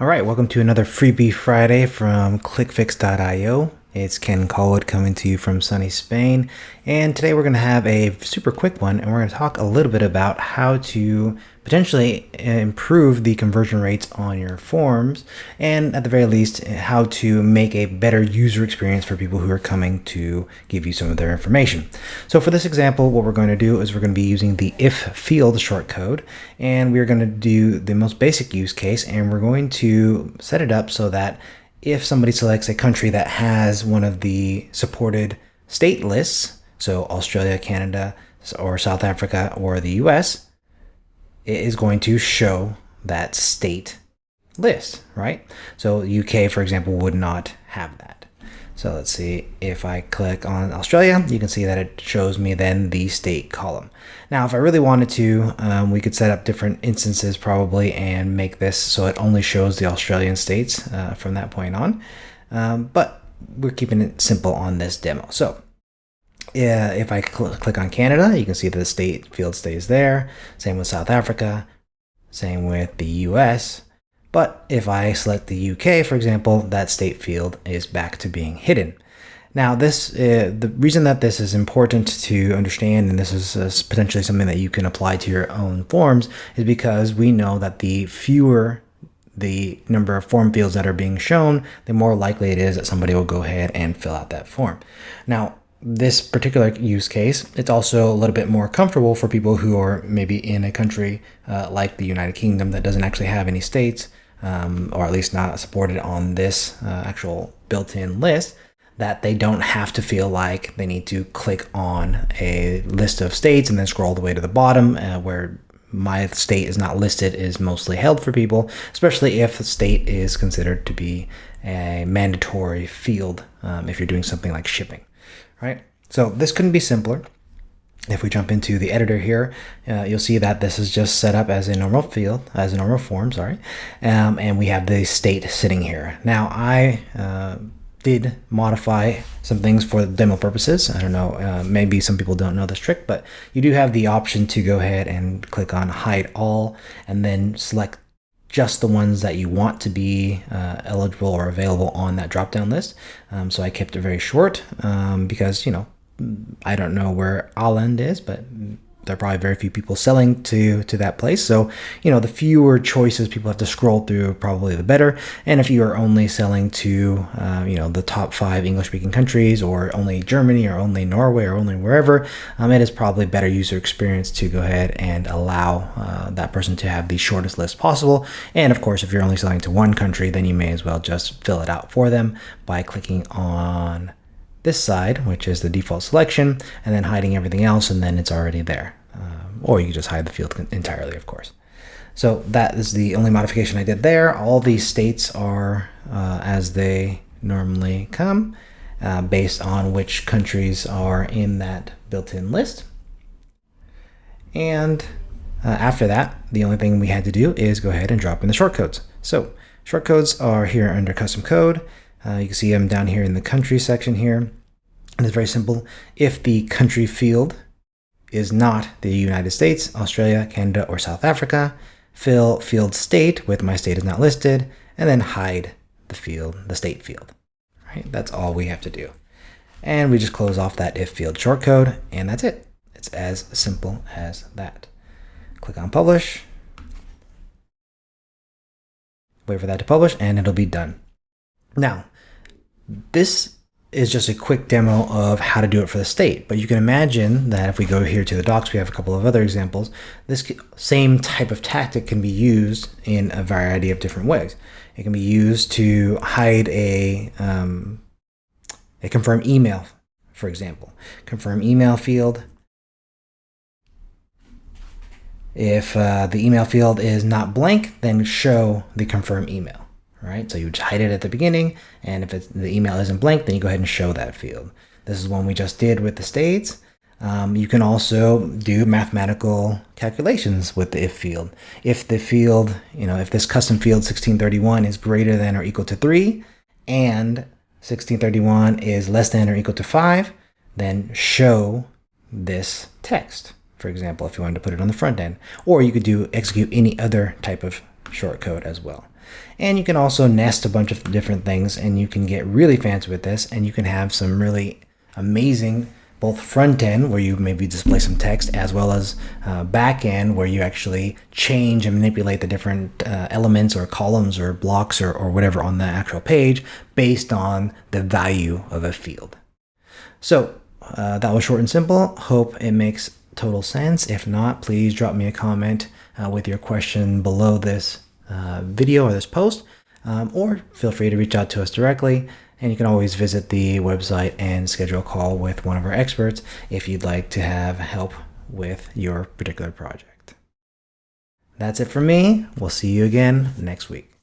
All right, welcome to another Freebie Friday from clickfix.io. It's Ken Colwood coming to you from sunny Spain. And today we're going to have a super quick one, and we're going to talk a little bit about how to potentially improve the conversion rates on your forms, and at the very least, how to make a better user experience for people who are coming to give you some of their information. So for this example, what we're going to do is we're going to be using the if field shortcode, and we're going to do the most basic use case, and we're going to set it up so that if somebody selects a country that has one of the supported state lists, so Australia, Canada, or South Africa, or the US, it is going to show that state list, right? So UK, for example, would not have that. So let's see, if I click on Australia, you can see that it shows me then the state column. Now, if I really wanted to, we could set up different instances probably and make this so it only shows the Australian states from that point on. But we're keeping it simple on this demo. So if I click on Canada, you can see that the state field stays there. Same with South Africa, same with the US. But if I select the UK, for example, that state field is back to being hidden. Now, the reason that this is important to understand, and this is potentially something that you can apply to your own forms, is because we know that the fewer the number of form fields that are being shown, the more likely it is that somebody will go ahead and fill out that form. Now, this particular use case, it's also a little bit more comfortable for people who are maybe in a country like the United Kingdom that doesn't actually have any states, or at least not supported on this actual built-in list, that they don't have to feel like they need to click on a list of states and then scroll all the way to the bottom where my state is not listed is mostly held for people, especially if the state is considered to be a mandatory field if you're doing something like shipping, right? So this couldn't be simpler. If we jump into the editor here, you'll see that this is just set up as a normal field, as a normal form, sorry. And we have the state sitting here. Now, I did modify some things for demo purposes. I don't know, maybe some people don't know this trick, but you do have the option to go ahead and click on hide all and then select just the ones that you want to be eligible or available on that drop-down list. So I kept it very short because, you know, I don't know where Ireland is, but there are probably very few people selling to that place. So, you know, the fewer choices people have to scroll through, probably the better. And if you are only selling to, you know, the top 5 English-speaking countries, or only Germany, or only Norway, or only wherever, it is probably better user experience to go ahead and allow that person to have the shortest list possible. And of course, if you're only selling to one country, then you may as well just fill it out for them by clicking on this side, which is the default selection, and then hiding everything else, and then it's already there. Or you can just hide the field entirely, of course. So that is the only modification I did there. All these states are as they normally come, based on which countries are in that built-in list. And after that, the only thing we had to do is go ahead and drop in the shortcodes. So shortcodes are here under custom code. You can see them down here in the country section here. And it's very simple. If the country field is not the United States, Australia, Canada, or South Africa, fill field state with my state is not listed, and then hide the field, the state field. Right? That's all we have to do. And we just close off that if field shortcode, and that's it. It's as simple as that. Click on publish. Wait for that to publish, and it'll be done. Now, this is just a quick demo of how to do it for the state, but you can imagine that if we go here to the docs, we have a couple of other examples. This same type of tactic can be used in a variety of different ways. It can be used to hide a confirm email, for example. Confirm email field. If the email field is not blank, then show the confirm email. Right? So you just hide it at the beginning, and if the email isn't blank, then you go ahead and show that field. This is one we just did with the states. You can also do mathematical calculations with the if field. If the field, you know, if this custom field 1631 is greater than or equal to 3, and 1631 is less than or equal to 5, then show this text. For example, if you wanted to put it on the front end, or you could do execute any other type of shortcode as well. And you can also nest a bunch of different things, and you can get really fancy with this, and you can have some really amazing both front end where you maybe display some text, as well as back end where you actually change and manipulate the different elements or columns or blocks or whatever on the actual page based on the value of a field. So that was short and simple. Hope it makes total sense. If not, please drop me a comment with your question below this video or this post, or feel free to reach out to us directly. And you can always visit the website and schedule a call with one of our experts if you'd like to have help with your particular project. That's it for me. We'll see you again next week.